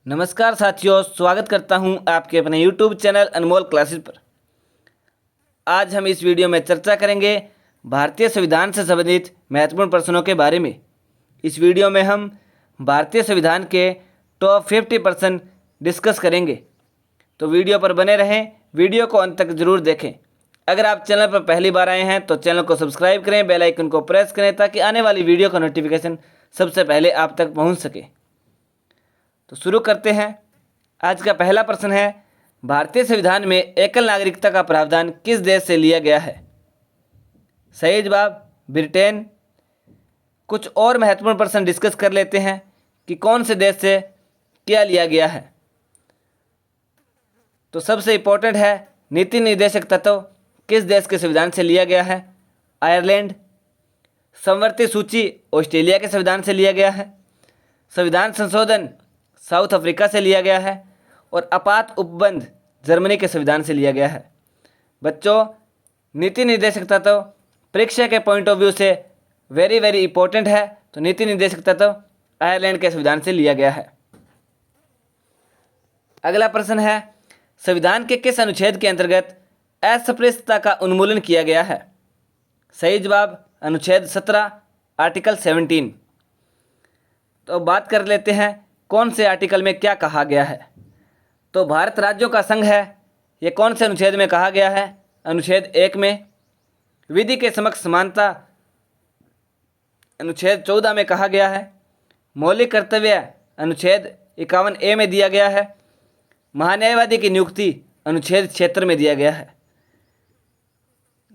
नमस्कार साथियों, स्वागत करता हूं आपके अपने YouTube चैनल अनमोल क्लासेस पर। आज हम इस वीडियो में चर्चा करेंगे भारतीय संविधान से संबंधित महत्वपूर्ण प्रश्नों के बारे में। इस वीडियो में हम भारतीय संविधान के टॉप 50 प्रश्न डिस्कस करेंगे, तो वीडियो पर बने रहें, वीडियो को अंत तक जरूर देखें। अगर आप चैनल पर पहली बार आए हैं तो चैनल को सब्सक्राइब करें, बेल आइकन को प्रेस करें ताकि आने वाली वीडियो का नोटिफिकेशन सबसे पहले आप तक पहुंच सके। तो शुरू करते हैं। आज का पहला प्रश्न है, भारतीय संविधान में एकल नागरिकता का प्रावधान किस देश से लिया गया है? सही जवाब ब्रिटेन। कुछ और महत्वपूर्ण प्रश्न डिस्कस कर लेते हैं कि कौन से देश से क्या लिया गया है। तो सबसे इम्पोर्टेंट है, नीति निर्देशक तत्व किस देश के संविधान से लिया गया है? आयरलैंड। समवर्ती सूची ऑस्ट्रेलिया के संविधान से लिया गया है। संविधान संशोधन साउथ अफ्रीका से लिया गया है। और आपात उपबंध जर्मनी के संविधान से लिया गया है। बच्चों, नीति निर्देशक तत्व परीक्षा के पॉइंट ऑफ व्यू से वेरी इंपॉर्टेंट है। तो नीति निर्देशक तत्व आयरलैंड के संविधान से लिया गया है। अगला प्रश्न है, संविधान के किस अनुच्छेद के अंतर्गत अस्पृश्यता का उन्मूलन किया गया है? सही जवाब अनुच्छेद 17 आर्टिकल 17। तो बात कर लेते हैं कौन से आर्टिकल में क्या कहा गया है। तो भारत राज्यों का संघ है, ये कौन से अनुच्छेद में कहा गया है? अनुच्छेद 1 में। विधि के समक्ष समानता अनुच्छेद 14 में कहा गया है। मौलिक कर्तव्य अनुच्छेद 51A में दिया गया है। महान्यायवादी की नियुक्ति अनुच्छेद 76 में दिया गया है।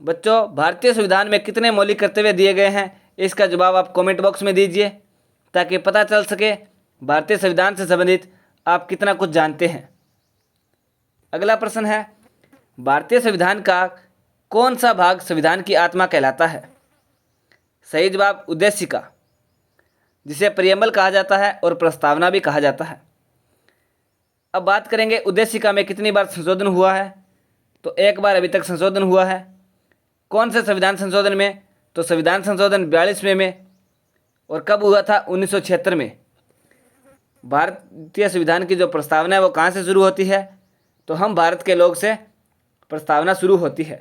बच्चों, भारतीय संविधान में कितने मौलिक कर्तव्य दिए गए हैं, इसका जवाब आप कमेंट बॉक्स में दीजिए ताकि पता चल सके भारतीय संविधान से संबंधित आप कितना कुछ जानते हैं। अगला प्रश्न है, भारतीय संविधान का कौन सा भाग संविधान की आत्मा कहलाता है? सही जवाब उद्देशिका, जिसे प्रियम्बल कहा जाता है और प्रस्तावना भी कहा जाता है। अब बात करेंगे उद्देशिका में कितनी बार संशोधन हुआ है। तो एक बार अभी तक संशोधन हुआ है। कौन से संविधान संशोधन में? तो संविधान संशोधन 42वें में। और कब हुआ था? 1976 में। भारतीय संविधान की जो प्रस्तावना है वो कहाँ से शुरू होती है? तो हम भारत के लोग से प्रस्तावना शुरू होती है।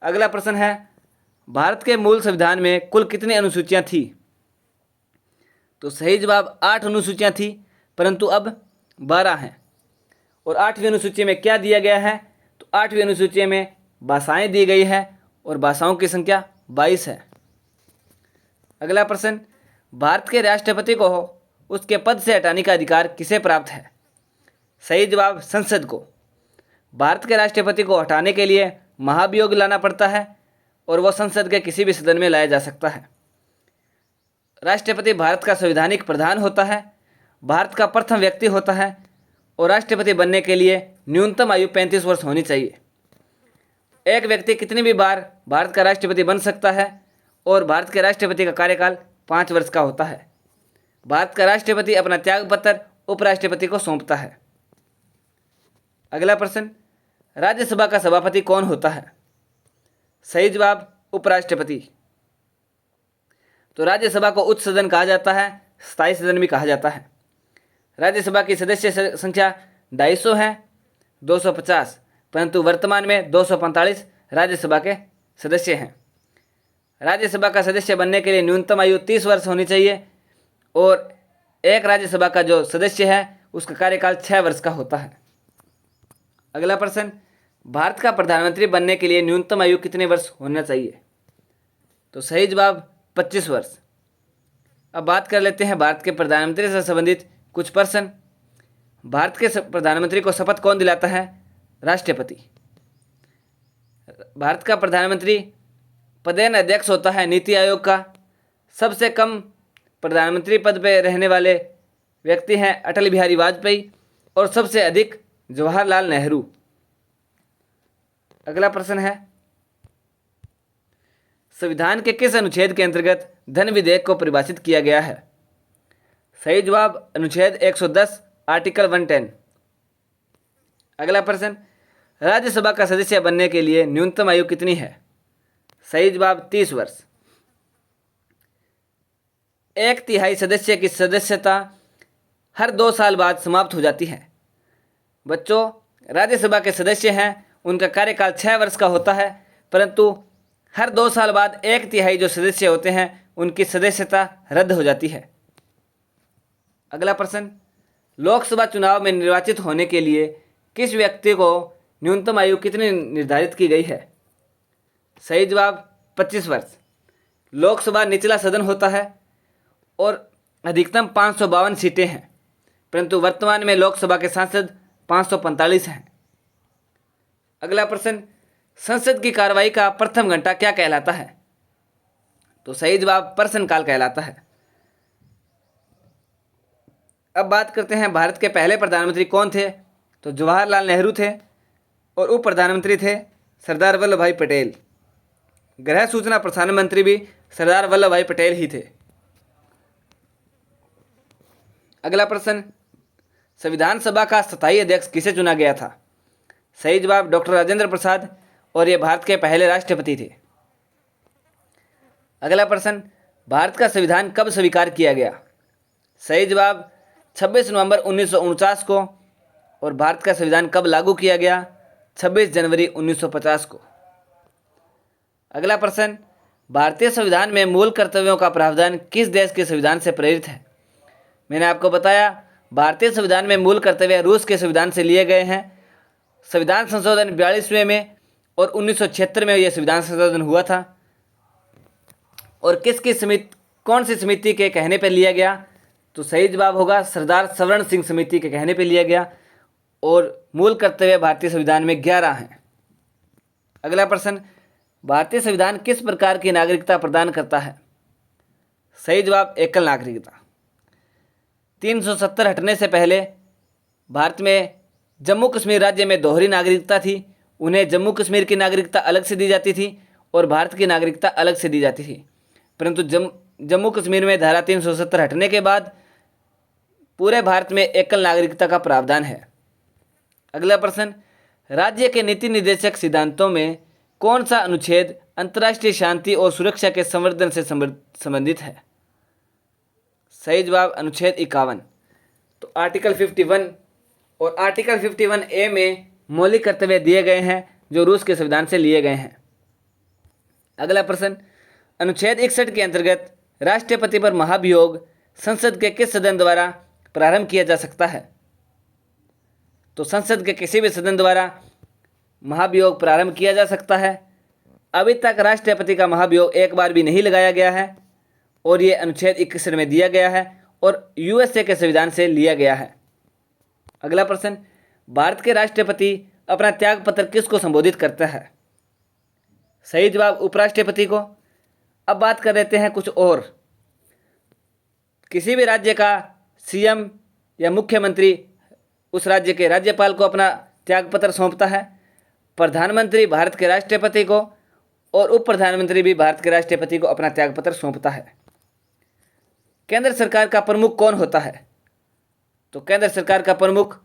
अगला प्रश्न है, भारत के मूल संविधान में कुल कितनी अनुसूचियाँ थी? तो सही जवाब 8 अनुसूचियाँ थी, परंतु अब 12 हैं। और 8वीं अनुसूची में क्या दिया गया है? तो 8वीं अनुसूची में भाषाएं दी गई है और भाषाओं की संख्या 22 है। अगला प्रश्न, भारत के राष्ट्रपति को उसके पद से हटाने का अधिकार किसे प्राप्त है? सही जवाब संसद को। भारत के राष्ट्रपति को हटाने के लिए महाभियोग लाना पड़ता है और वह संसद के किसी भी सदन में लाया जा सकता है। राष्ट्रपति भारत का संवैधानिक प्रधान होता है, भारत का प्रथम व्यक्ति होता है और राष्ट्रपति बनने के लिए न्यूनतम आयु 35 वर्ष होनी चाहिए। एक व्यक्ति कितनी भी बार भारत का राष्ट्रपति बन सकता है और भारत के राष्ट्रपति का कार्यकाल 5 वर्ष का होता है। भारत का राष्ट्रपति अपना त्यागपत्र उपराष्ट्रपति को सौंपता है। अगला प्रश्न, राज्यसभा का सभापति कौन होता है? सही जवाब उपराष्ट्रपति। तो राज्यसभा को उच्च सदन कहा जाता है, स्थायी सदन भी कहा जाता है। राज्यसभा की सदस्य संख्या 250 है, 250, परंतु वर्तमान में 245 राज्यसभा के सदस्य हैं। राज्यसभा का सदस्य बनने के लिए न्यूनतम आयु 30 वर्ष होनी चाहिए और एक राज्यसभा का जो सदस्य है उसका कार्यकाल 6 वर्ष का होता है। अगला प्रश्न, भारत का प्रधानमंत्री बनने के लिए न्यूनतम आयु कितने वर्ष होना चाहिए? तो सही जवाब 25 वर्ष। अब बात कर लेते हैं भारत के प्रधानमंत्री से संबंधित कुछ प्रश्न। भारत के प्रधानमंत्री को शपथ कौन दिलाता है? राष्ट्रपति। भारत का प्रधानमंत्री पदेन अध्यक्ष होता है नीति आयोग का। सबसे कम प्रधानमंत्री पद पर रहने वाले व्यक्ति हैं अटल बिहारी वाजपेयी और सबसे अधिक जवाहरलाल नेहरू। अगला प्रश्न है, संविधान के किस अनुच्छेद के अंतर्गत धन विधेयक को परिभाषित किया गया है? सही जवाब अनुच्छेद 110 आर्टिकल 110। अगला प्रश्न, राज्यसभा का सदस्य बनने के लिए न्यूनतम आयु कितनी है? सही जवाब 30 वर्ष। 1/3 सदस्य की सदस्यता हर 2 साल बाद समाप्त हो जाती है। बच्चों, राज्यसभा के सदस्य हैं, उनका कार्यकाल 6 वर्ष का होता है, परंतु हर 2 साल बाद 1/3 जो सदस्य होते हैं उनकी सदस्यता रद्द हो जाती है। अगला प्रश्न, लोकसभा चुनाव में निर्वाचित होने के लिए किस व्यक्ति को न्यूनतम आयु कितनी निर्धारित की गई है? सही जवाब 25 वर्ष। लोकसभा निचला सदन होता है और अधिकतम 552 सीटें हैं, परंतु वर्तमान में लोकसभा के सांसद 545 हैं। अगला प्रश्न, संसद की कार्रवाई का प्रथम घंटा क्या कहलाता है? तो सही जवाब प्रश्नकाल कहलाता है। अब बात करते हैं भारत के पहले प्रधानमंत्री कौन थे? तो जवाहरलाल नेहरू थे और उप प्रधानमंत्री थे सरदार वल्लभ भाई पटेल। गृह सूचना प्रसारण मंत्री भी सरदार वल्लभ भाई पटेल ही थे। अगला प्रश्न, संविधान सभा का स्थायी अध्यक्ष किसे चुना गया था? सही जवाब डॉक्टर राजेंद्र प्रसाद, और ये भारत के पहले राष्ट्रपति थे। अगला प्रश्न, भारत का संविधान कब स्वीकार किया गया? सही जवाब 26 नवंबर 1949 को, और भारत का संविधान कब लागू किया गया? 26 जनवरी 1950 को। अगला प्रश्न, भारतीय संविधान में मूल कर्तव्यों का प्रावधान किस देश के संविधान से प्रेरित है? मैंने आपको बताया भारतीय संविधान में मूल कर्तव्य रूस के संविधान से लिए गए हैं। संविधान संशोधन 42वें में और 1976 में यह संविधान संशोधन हुआ था। और कौन सी समिति के कहने पर लिया गया? तो सही जवाब होगा सरदार सवर्ण सिंह समिति के कहने पर लिया गया। और मूल कर्तव्य भारतीय संविधान में 11 हैं। अगला प्रश्न, भारतीय संविधान किस प्रकार की नागरिकता प्रदान करता है? सही जवाब एकल नागरिकता। 370 हटने से पहले भारत में जम्मू कश्मीर राज्य में दोहरी नागरिकता थी। उन्हें जम्मू कश्मीर की नागरिकता अलग से दी जाती थी और भारत की नागरिकता अलग से दी जाती थी, परंतु जम्मू कश्मीर में धारा 370 हटने के बाद पूरे भारत में एकल नागरिकता का प्रावधान है। अगला प्रश्न, राज्य के नीति निर्देशक सिद्धांतों में कौन सा अनुच्छेद अंतर्राष्ट्रीय शांति और सुरक्षा के संवर्धन से संबंधित है? सही जवाब अनुच्छेद 51। तो आर्टिकल 51 और आर्टिकल 51A में मौलिक कर्तव्य दिए गए हैं जो रूस के संविधान से लिए गए हैं। अगला प्रश्न, अनुच्छेद 61 के अंतर्गत राष्ट्रपति पर महाभियोग संसद के किस सदन द्वारा प्रारंभ किया जा सकता है? तो संसद के किसी भी सदन द्वारा महाभियोग प्रारंभ किया जा सकता है। अभी तक राष्ट्रपति का महाभियोग एक बार भी नहीं लगाया गया है और ये अनुच्छेद 61 में दिया गया है और यूएसए के संविधान से लिया गया है। अगला प्रश्न, भारत के राष्ट्रपति अपना त्याग पत्र किसको संबोधित करता है? सही जवाब उपराष्ट्रपति को। अब बात कर लेते हैं कुछ और। किसी भी राज्य का सीएम या मुख्यमंत्री उस राज्य के राज्यपाल को अपना त्यागपत्र सौंपता है। प्रधानमंत्री भारत के राष्ट्रपति को और उप प्रधानमंत्री भी भारत के राष्ट्रपति को अपना त्यागपत्र सौंपता है। केंद्र सरकार का प्रमुख कौन होता है? तो केंद्र सरकार का प्रमुख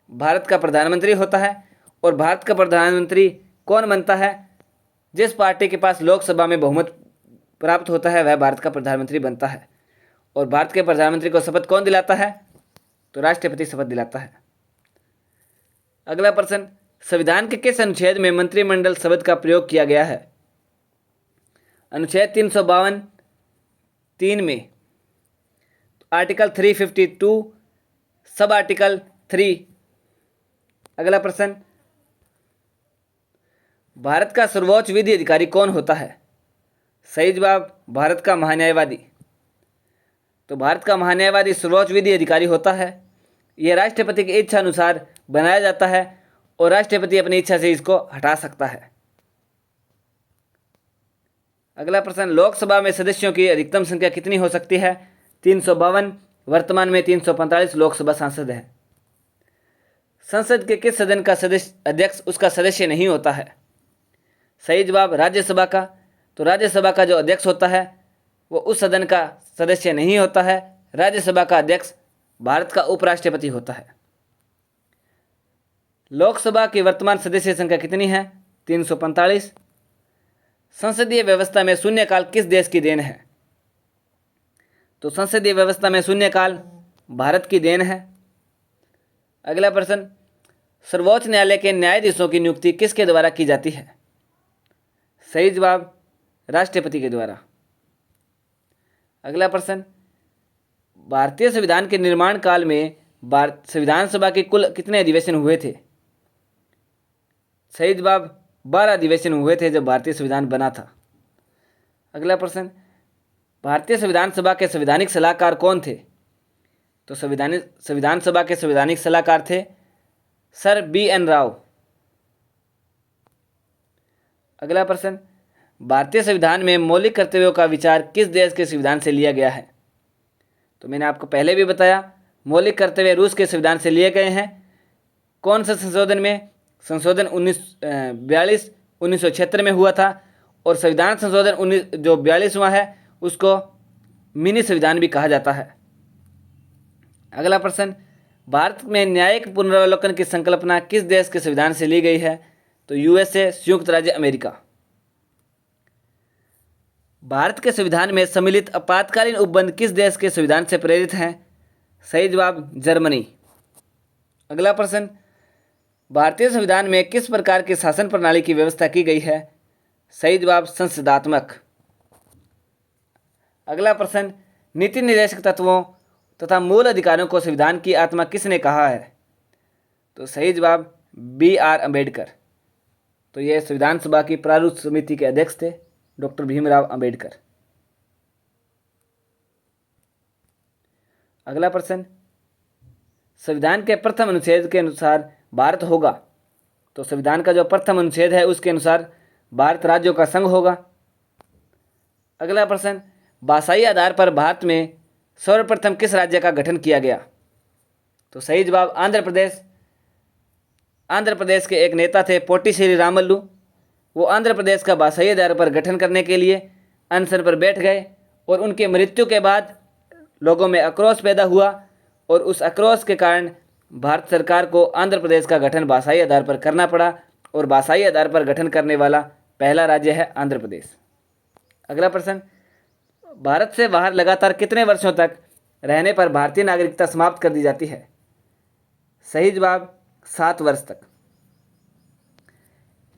भारत का प्रधानमंत्री होता है। और भारत का प्रधानमंत्री कौन बनता है? जिस पार्टी के पास लोकसभा में बहुमत प्राप्त होता है वह भारत का प्रधानमंत्री बनता है। और भारत के प्रधानमंत्री को शपथ कौन दिलाता है? तो राष्ट्रपति शपथ दिलाता है। अगला प्रश्न, संविधान के किस अनुच्छेद में मंत्रिमंडल शब्द का प्रयोग किया गया है? अनुच्छेद 352 3 में, आर्टिकल 352 सब आर्टिकल 3। अगला प्रश्न, भारत का सर्वोच्च विधि अधिकारी कौन होता है? सही जवाब भारत का महान्यायवादी। तो भारत का महान्यायवादी सर्वोच्च विधि अधिकारी होता है। यह राष्ट्रपति की इच्छा अनुसार बनाया जाता है और राष्ट्रपति अपनी इच्छा से इसको हटा सकता है। अगला प्रश्न, लोकसभा में सदस्यों की अधिकतम संख्या कितनी हो सकती है? 352। वर्तमान में 345 लोकसभा सांसद हैं। संसद के किस सदन का अध्यक्ष उसका सदस्य नहीं होता है? सही जवाब राज्यसभा का। तो राज्यसभा का जो अध्यक्ष होता है वो उस सदन का सदस्य नहीं होता है। राज्यसभा का अध्यक्ष भारत का उपराष्ट्रपति होता है। लोकसभा की वर्तमान सदस्य संख्या कितनी है? 345। संसदीय व्यवस्था में शून्यकाल किस देश की देन है? तो संसदीय व्यवस्था में शून्यकाल भारत की देन है। अगला प्रश्न, सर्वोच्च न्यायालय के न्यायाधीशों की नियुक्ति किसके द्वारा की जाती है? सही जवाब, राष्ट्रपति के द्वारा। अगला प्रश्न, भारतीय संविधान के निर्माण काल में संविधान सभा के कुल कितने अधिवेशन हुए थे? सही जवाब, 12 अधिवेशन हुए थे जब भारतीय संविधान बना था। अगला प्रश्न, भारतीय संविधान सभा के संवैधानिक सलाहकार कौन थे? तो संविधान सभा के संवैधानिक सलाहकार थे सर BN राव। अगला प्रश्न, भारतीय संविधान में मौलिक कर्तव्यों का विचार किस देश के संविधान से लिया गया है? तो मैंने आपको पहले भी बताया, मौलिक कर्तव्य रूस के संविधान से लिए गए हैं। कौन सा संशोधन में? संशोधन 1976 में हुआ था। और संविधान संशोधन जो 42वां है उसको मिनी संविधान भी कहा जाता है। अगला प्रश्न, भारत में न्यायिक पुनरावलोकन की संकल्पना किस देश के संविधान से ली गई है? तो USA, संयुक्त राज्य अमेरिका। भारत के संविधान में सम्मिलित आपातकालीन उपबंध किस देश के संविधान से प्रेरित हैं? सही जवाब, जर्मनी। अगला प्रश्न, भारतीय संविधान में किस प्रकार की शासन प्रणाली की व्यवस्था की गई है? सही जवाब, संसदात्मक। अगला प्रश्न, नीति निर्देशक तत्वों तथा मूल अधिकारों को संविधान की आत्मा किसने कहा है? तो सही जवाब, BR अम्बेडकर। तो ये संविधान सभा की प्रारूप समिति के अध्यक्ष थे डॉक्टर भीमराव अम्बेडकर। अगला प्रश्न, संविधान के प्रथम अनुच्छेद के अनुसार भारत होगा। तो संविधान का जो प्रथम अनुच्छेद है उसके अनुसार भारत राज्यों का संघ होगा। अगला प्रश्न, भाषाई आधार पर भारत में सर्वप्रथम किस राज्य का गठन किया गया? तो सही जवाब, आंध्र प्रदेश। आंध्र प्रदेश के एक नेता थे पोटी श्री रामल्लू। वो आंध्र प्रदेश का भाषाई आधार पर गठन करने के लिए अनशन पर बैठ गए और उनके मृत्यु के बाद लोगों में आक्रोश पैदा हुआ और उस आक्रोश के कारण भारत सरकार को आंध्र प्रदेश का गठन भाषाई आधार पर करना पड़ा और भाषाई आधार पर गठन करने वाला पहला राज्य है आंध्र प्रदेश। अगला प्रश्न, भारत से बाहर लगातार कितने वर्षों तक रहने पर भारतीय नागरिकता समाप्त कर दी जाती है? सही जवाब, 7 वर्ष तक।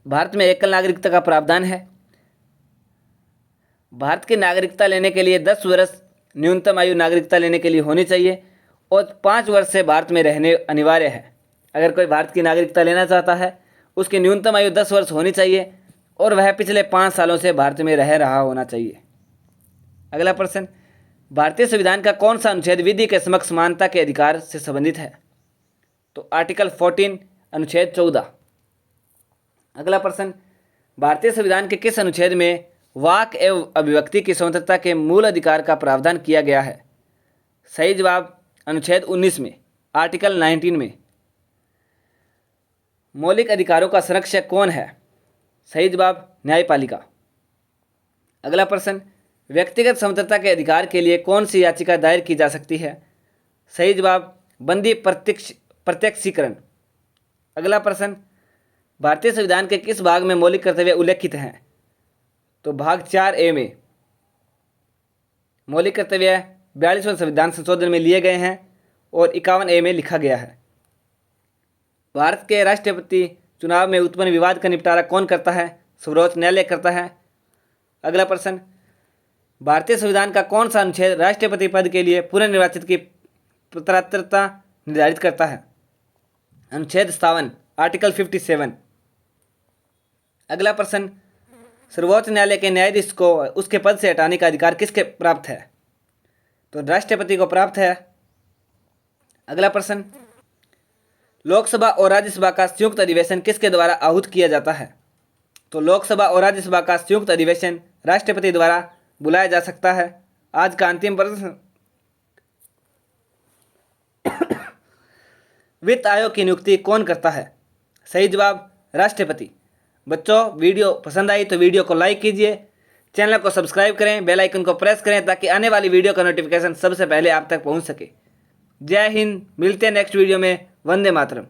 भारत में एकल नागरिकता का प्रावधान है। भारत की नागरिकता लेने के लिए 10 वर्ष न्यूनतम आयु नागरिकता लेने के लिए होनी चाहिए और 5 वर्ष से भारत में रहने अनिवार्य है। अगर कोई भारत की नागरिकता लेना चाहता है उसकी न्यूनतम आयु 10 वर्ष होनी चाहिए और वह पिछले 5 सालों से भारत में रह रहा होना चाहिए। अगला प्रश्न, भारतीय संविधान का कौन सा अनुच्छेद विधि के समक्ष समानता के अधिकार से संबंधित है? तो आर्टिकल 14 अनुच्छेद 14। अगला प्रश्न, भारतीय संविधान के किस अनुच्छेद में वाक एवं अभिव्यक्ति की स्वतंत्रता के मूल अधिकार का प्रावधान किया गया है? सही जवाब, अनुच्छेद 19 में, आर्टिकल 19 में। मौलिक अधिकारों का संरक्षक कौन है? सही जवाब, न्यायपालिका। अगला प्रश्न, व्यक्तिगत स्वतंत्रता के अधिकार के लिए कौन सी याचिका दायर की जा सकती है? सही जवाब, बंदी प्रत्यक्षीकरण। अगला प्रश्न, भारतीय संविधान के किस भाग में मौलिक कर्तव्य उल्लेखित हैं? तो भाग 4A में मौलिक कर्तव्य 42वें संविधान संशोधन में लिए गए हैं और 51A में लिखा गया है। भारत के राष्ट्रपति चुनाव में उत्पन्न विवाद का निपटारा कौन करता है? सर्वोच्च न्यायालय करता है। अगला प्रश्न, भारतीय संविधान का कौन सा अनुच्छेद राष्ट्रपति पद के लिए पुनर्निर्वाचित की पात्रता निर्धारित करता है? अनुच्छेद 57, आर्टिकल 57। अगला प्रश्न, सर्वोच्च न्यायालय के न्यायाधीश को उसके पद से हटाने का अधिकार किसके प्राप्त है? तो राष्ट्रपति को प्राप्त है। अगला प्रश्न, लोकसभा और राज्यसभा का संयुक्त अधिवेशन किसके द्वारा आहूत किया जाता है? तो लोकसभा और राज्यसभा का संयुक्त अधिवेशन राष्ट्रपति द्वारा बुलाया जा सकता है। आज का अंतिम प्रश्न, वित्त आयोग की नियुक्ति कौन करता है? सही जवाब, राष्ट्रपति। बच्चों, वीडियो पसंद आई तो वीडियो को लाइक कीजिए, चैनल को सब्सक्राइब करें, बेल आइकन को प्रेस करें ताकि आने वाली वीडियो का नोटिफिकेशन सबसे पहले आप तक पहुंच सके। जय हिंद, मिलते हैं नेक्स्ट वीडियो में। वंदे मातरम।